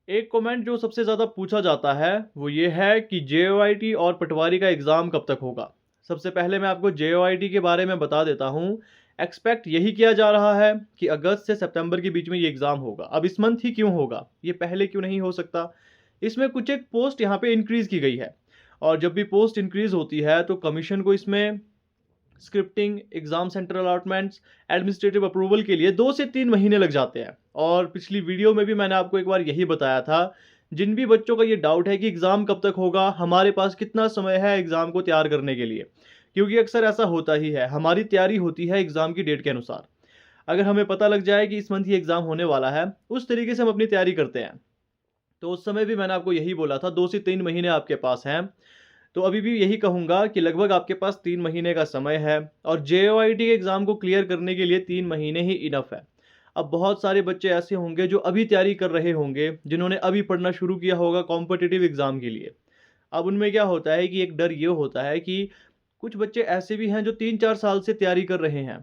एक कमेंट जो सबसे ज़्यादा पूछा जाता है वो ये है कि जेओआईटी और पटवारी का एग्ज़ाम कब तक होगा। सबसे पहले मैं आपको जेओआईटी के बारे में बता देता हूँ। एक्सपेक्ट यही किया जा रहा है कि अगस्त से सितंबर के बीच में ये एग्ज़ाम होगा। अब इस मंथ ही क्यों होगा, ये पहले क्यों नहीं हो सकता। इसमें कुछ एक पोस्ट यहाँ पे इंक्रीज़ की गई है, और जब भी पोस्ट इंक्रीज़ होती है तो कमीशन को इसमें scripting, exam centre allotments, administrative approval के लिए 2 से 3 महीने लग जाते हैं। और पिछली वीडियो में भी मैंने आपको एक बार यही बताया था, जिन भी बच्चों का ये डाउट है कि एग्ज़ाम कब तक होगा, हमारे पास कितना समय है एग्ज़ाम को तैयार करने के लिए। क्योंकि अक्सर ऐसा होता ही है, हमारी तैयारी होती है एग्ज़ाम की डेट के अनुसार। अगर हमें पता लग जाए कि इस मंथ ये एग्ज़ाम होने वाला है, उस तरीके से हम अपनी तैयारी करते हैं। तो उस समय भी मैंने आपको यही बोला था, 2 से 3 महीने आपके पास हैं। तो अभी भी यही कहूँगा कि लगभग आपके पास 3 महीने का समय है, और जेओआईटी के एग्ज़ाम को क्लियर करने के लिए 3 महीने ही इनफ है। अब बहुत सारे बच्चे ऐसे होंगे जो अभी तैयारी कर रहे होंगे, जिन्होंने अभी पढ़ना शुरू किया होगा कॉम्पिटिटिव एग्ज़ाम के लिए। अब उनमें क्या होता है कि एक डर ये होता है कि कुछ बच्चे ऐसे भी हैं जो 3-4 साल से तैयारी कर रहे हैं,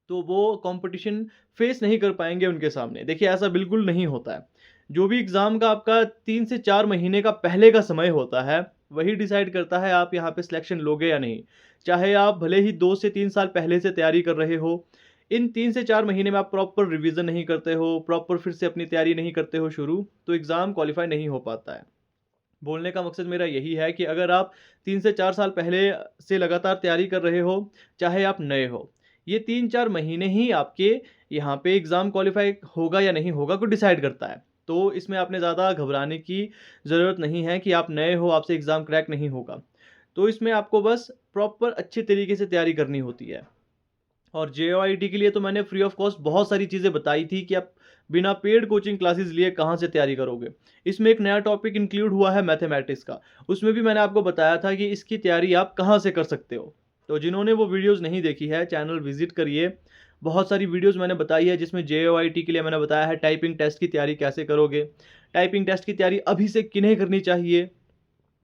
तो वो कंपटीशन फेस नहीं कर पाएँगे उनके सामने। देखिए, ऐसा बिल्कुल नहीं होता है। जो भी एग्ज़ाम का आपका 3 से 4 महीने का पहले का समय होता है, वही डिसाइड करता है आप यहाँ पे सिलेक्शन लोगे या नहीं। चाहे आप भले ही 2 से 3 साल पहले से तैयारी कर रहे हो, इन 3 से 4 महीने में आप प्रॉपर रिवीज़न नहीं करते हो, प्रॉपर फिर से अपनी तैयारी नहीं करते हो शुरू, तो एग्ज़ाम क्वालीफाई नहीं हो पाता है। बोलने का मकसद मेरा यही है कि अगर आप 3 से 4 साल पहले से लगातार तैयारी कर रहे हो, चाहे आप नए हो, ये 3-4 महीने ही आपके यहाँ पे एग्ज़ाम क्वालीफ़ाई होगा या नहीं होगा को डिसाइड करता है। तो इसमें आपने ज़्यादा घबराने की ज़रूरत नहीं है कि आप नए हो, आपसे एग्ज़ाम क्रैक नहीं होगा। तो इसमें आपको बस प्रॉपर अच्छे तरीके से तैयारी करनी होती है। और जेओआईटी के लिए तो मैंने फ्री ऑफ कॉस्ट बहुत सारी चीज़ें बताई थी कि आप बिना पेड कोचिंग क्लासेस लिए कहाँ से तैयारी करोगे। इसमें एक नया टॉपिक इंक्लूड हुआ है मैथमेटिक्स का। उसमें भी मैंने आपको बताया था कि इसकी तैयारी आप कहाँ से कर सकते हो। तो जिन्होंने वो वीडियोज़ नहीं देखी है, चैनल विज़िट करिए। बहुत सारी वीडियोज़ मैंने बताई है, जिसमें जेओआईटी के लिए मैंने बताया है टाइपिंग टेस्ट की तैयारी कैसे करोगे। टाइपिंग टेस्ट की तैयारी अभी से किन्हें करनी चाहिए,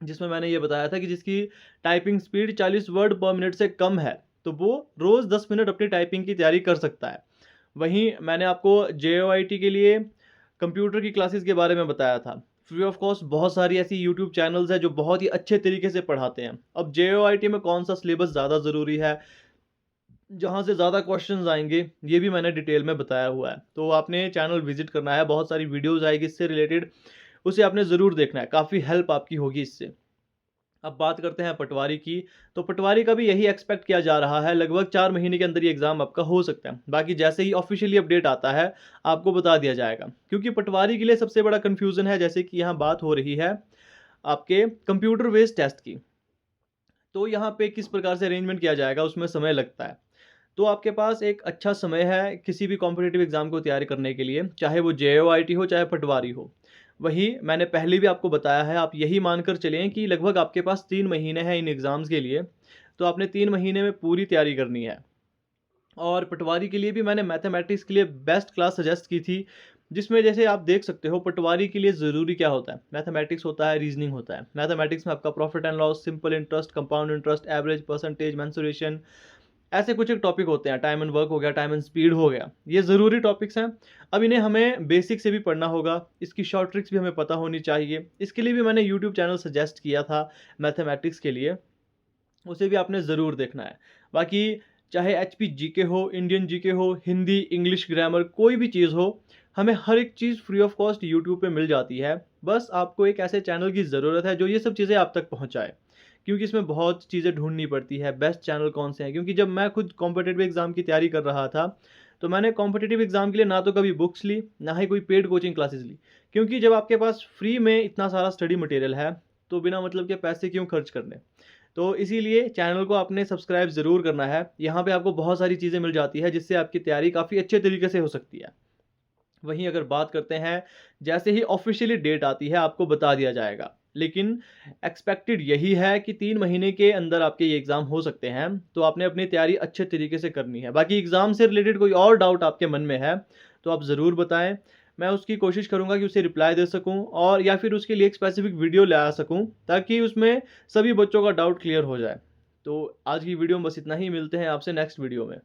जिसमें मैंने ये बताया था कि जिसकी टाइपिंग स्पीड 40 वर्ड पर मिनट से कम है, तो वो रोज़ 10 मिनट अपनी टाइपिंग की तैयारी कर सकता है। वहीं मैंने आपको जेओआईटी के लिए कंप्यूटर की क्लासेस के बारे में बताया था। फ्री ऑफ कॉस्ट बहुत सारी ऐसी यूट्यूब चैनल्स हैं जो बहुत ही अच्छे तरीके से पढ़ाते हैं। अब जेओआईटी में कौन-सा सिलेबस ज़्यादा ज़रूरी है, जहाँ से ज़्यादा क्वेश्चंस आएँगे, ये भी मैंने डिटेल में बताया हुआ है। तो आपने चैनल विज़िट करना है, बहुत सारी वीडियोज़ आएगी इससे रिलेटेड, उसे आपने ज़रूर देखना है, काफ़ी हेल्प आपकी होगी इससे। अब बात करते हैं पटवारी की, तो पटवारी का भी यही एक्सपेक्ट किया जा रहा है, लगभग 4 महीने के अंदर ये एग्ज़ाम आपका हो सकता है। बाकी जैसे ही ऑफ़िशियली अपडेट आता है, आपको बता दिया जाएगा। क्योंकि पटवारी के लिए सबसे बड़ा कन्फ्यूज़न है, जैसे कि यहाँ बात हो रही है आपके कंप्यूटर बेस्ड टेस्ट की। तो यहाँ पे किस प्रकार से अरेंजमेंट किया जाएगा, उसमें समय लगता है। तो आपके पास एक अच्छा समय है किसी भी कॉम्पिटिटिव एग्ज़ाम को तैयारी करने के लिए, चाहे वो जेओआईटी हो, चाहे पटवारी हो। वहीं मैंने पहले भी आपको बताया है, आप यही मानकर चलें कि लगभग आपके पास 3 महीने हैं इन एग्ज़ाम्स के लिए, तो आपने 3 महीने में पूरी तैयारी करनी है। और पटवारी के लिए भी मैंने मैथमेटिक्स के लिए बेस्ट क्लास सजेस्ट की थी, जिसमें जैसे आप देख सकते हो पटवारी के लिए ज़रूरी क्या होता है, मैथमेटिक्स होता है, रीजनिंग होता है। मैथमेटिक्स में आपका profit and loss, simple interest, compound interest, average, percentage, mensuration, ऐसे कुछ एक टॉपिक होते हैं। टाइम एंड वर्क हो गया, टाइम एंड स्पीड हो गया, ये ज़रूरी टॉपिक्स हैं। अब इन्हें हमें बेसिक से भी पढ़ना होगा, इसकी शॉर्ट ट्रिक्स भी हमें पता होनी चाहिए। इसके लिए भी मैंने यूट्यूब चैनल सजेस्ट किया था मैथमेटिक्स के लिए, उसे भी आपने ज़रूर देखना है। बाकी चाहे एचपी जीके हो, इंडियन जीके हो, हिंदी, इंग्लिश ग्रामर, कोई भी चीज़ हो, हमें हर एक चीज़ फ्री ऑफ कॉस्ट यूट्यूब पे मिल जाती है। बस आपको एक ऐसे चैनल की ज़रूरत है जो ये सब चीज़ें आप तक पहुँचाए। क्योंकि इसमें बहुत चीज़ें ढूँढनी पड़ती है, बेस्ट चैनल कौन से हैं। क्योंकि जब मैं खुद कॉम्पिटिटिव एग्ज़ाम की तैयारी कर रहा था, तो मैंने कॉम्पिटिटिव एग्ज़ाम के लिए ना तो कभी बुक्स ली, ना ही कोई पेड कोचिंग क्लासेस ली। क्योंकि जब आपके पास फ्री में इतना सारा स्टडी मटेरियल है, तो बिना मतलब के पैसे क्यों खर्च करने। तो इसीलिए चैनल को आपने सब्सक्राइब ज़रूर करना है। यहाँ पे आपको बहुत सारी चीज़ें मिल जाती है, जिससे आपकी तैयारी काफ़ी अच्छे तरीके से हो सकती है। वहीं अगर बात करते हैं, जैसे ही ऑफ़िशियली डेट आती है आपको बता दिया जाएगा। लेकिन एक्सपेक्टेड यही है कि 3 महीने के अंदर आपके ये एग्ज़ाम हो सकते हैं, तो आपने अपनी तैयारी अच्छे तरीके से करनी है। बाकी एग्ज़ाम से रिलेटेड कोई और डाउट आपके मन में है, तो आप ज़रूर बताएँ। मैं उसकी कोशिश करूँगा कि उसे रिप्लाई दे सकूँ, और या फिर उसके लिए एक स्पेसिफ़िक वीडियो ला सकूँ, ताकि उसमें सभी बच्चों का डाउट क्लियर हो जाए। तो आज की वीडियो में बस इतना ही, मिलते हैं आपसे नेक्स्ट वीडियो में।